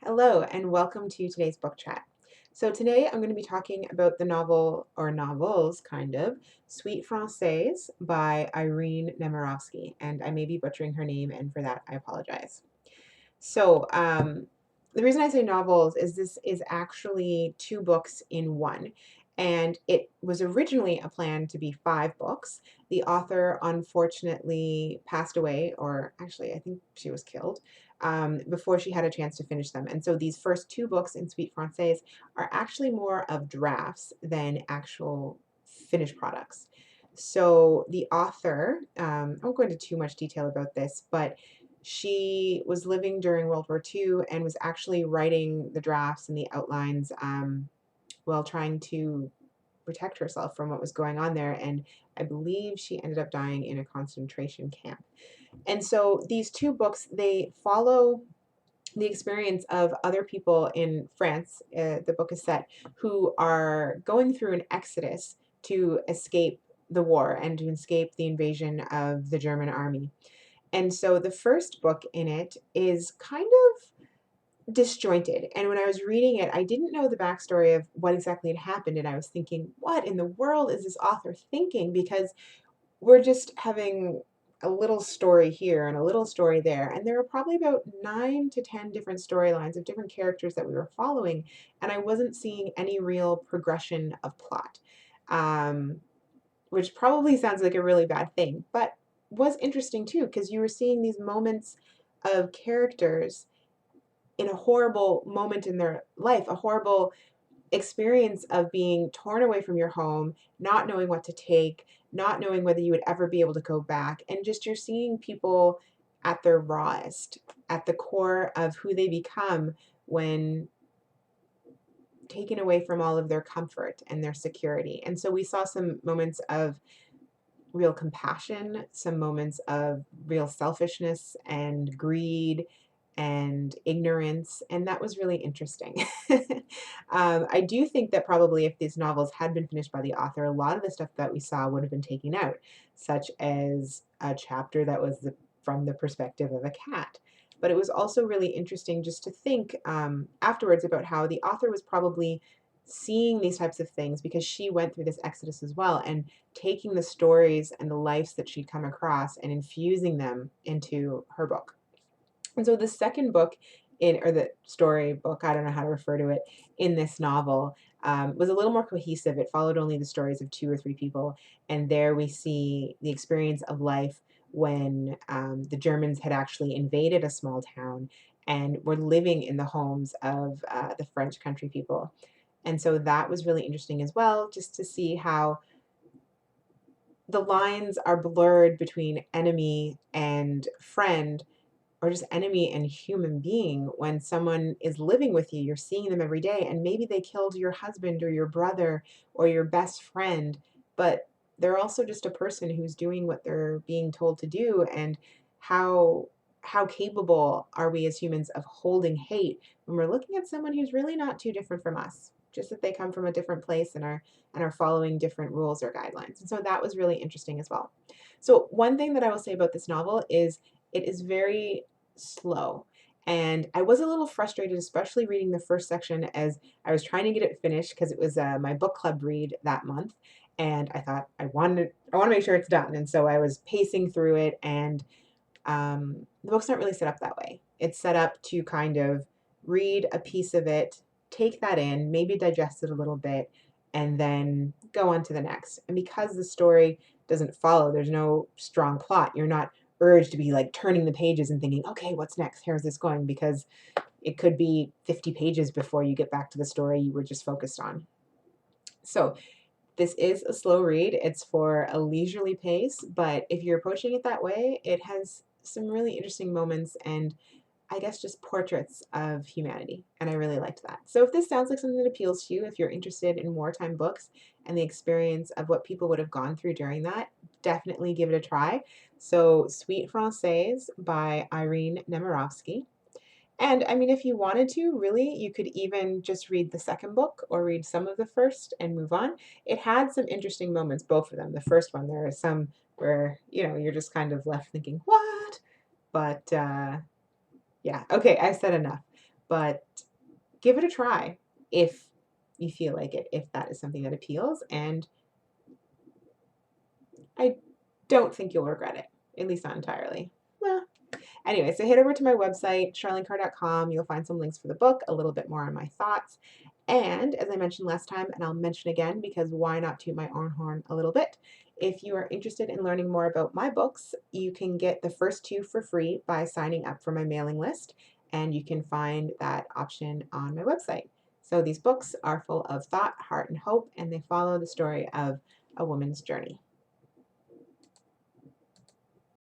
Hello, and welcome to today's book chat. So, today I'm going to be talking about the novel, or novels kind of, Sweet Francaise by Irene Nemirovsky. And I may be butchering her name, and for that, I apologize. So, the reason I say novels is this is actually two books in one. And it was originally a plan to be five books. The author unfortunately passed away, or actually, I think she was killed, before she had a chance to finish them. And so these first two books in Sweet Francaise are actually more of drafts than actual finished products. So the author, I won't go into too much detail about this, but she was living during World War II and was actually writing the drafts and the outlines while trying to protect herself from what was going on there. And I believe she ended up dying in a concentration camp. And so these two books, they follow the experience of other people in France, the book is set, who are going through an exodus to escape the war and to escape the invasion of the German army. And so the first book in it is kind of disjointed. And when I was reading it, I didn't know the backstory of what exactly had happened. And I was thinking, what in the world is this author thinking? Because we're just having a little story here and a little story there. And there were probably about 9 to 10 different storylines of different characters that we were following. And I wasn't seeing any real progression of plot. Um, which probably sounds like a really bad thing, but was interesting too, because you were seeing these moments of characters in a horrible moment in their life, a horrible experience of being torn away from your home, not knowing what to take, not knowing whether you would ever be able to go back. And just you're seeing people at their rawest, at the core of who they become when taken away from all of their comfort and their security. And so we saw some moments of real compassion, some moments of real selfishness and greed and ignorance, and that was really interesting. I do think that probably if these novels had been finished by the author, a lot of the stuff that we saw would have been taken out, such as a chapter that was from the perspective of a cat. But it was also really interesting just to think afterwards about how the author was probably seeing these types of things because she went through this exodus as well, and taking the stories and the lives that she'd come across and infusing them into her book. And so the second book or the story book, I don't know how to refer to it, in this novel was a little more cohesive. It followed only the stories of 2 or 3 people. And there we see the experience of life when the Germans had actually invaded a small town and were living in the homes of the French country people. And so that was really interesting as well, just to see how the lines are blurred between enemy and friend, or just enemy and human being. When someone is living with you, you're seeing them every day, and maybe they killed your husband or your brother or your best friend, but they're also just a person who's doing what they're being told to do. And how how capable are we as humans of holding hate when we're looking at someone who's really not too different from us, just that they come from a different place and are following different rules or guidelines. And so that was really interesting as well. So one thing that I will say about this novel is it is very slow. And I was a little frustrated, especially reading the first section, as I was trying to get it finished because it was my book club read that month. And I thought I want to make sure it's done. And so I was pacing through it, and the book's not really set up that way. It's set up to kind of read a piece of it, take that in, maybe digest it a little bit, and then go on to the next. And because the story doesn't follow, there's no strong plot. You're not urged to be like turning the pages and thinking, okay, what's next? Here's this going, because it could be 50 pages before you get back to the story you were just focused on. So this is a slow read. It's for a leisurely pace, but if you're approaching it that way, it has some really interesting moments and I guess just portraits of humanity. And I really liked that. So if this sounds like something that appeals to you, if you're interested in wartime books and the experience of what people would have gone through during that, definitely give it a try. So Sweet Francaise by Irene Nemirovsky. And I mean, if you wanted to, really, you could even just read the second book or read some of the first and move on. It had some interesting moments, both of them. The first one, there are some where, you're just kind of left thinking, what? But yeah, okay, I said enough. but give it a try if you feel like it, if that is something that appeals. And I don't think you'll regret it, at least not entirely. Well, anyway, so head over to my website, charlenecarr.com. You'll find some links for the book, a little bit more on my thoughts. And as I mentioned last time, and I'll mention again because why not toot my own horn a little bit? If you are interested in learning more about my books, you can get the first 2 for free by signing up for my mailing list, and you can find that option on my website. So these books are full of thought, heart, and hope, and they follow the story of a woman's journey.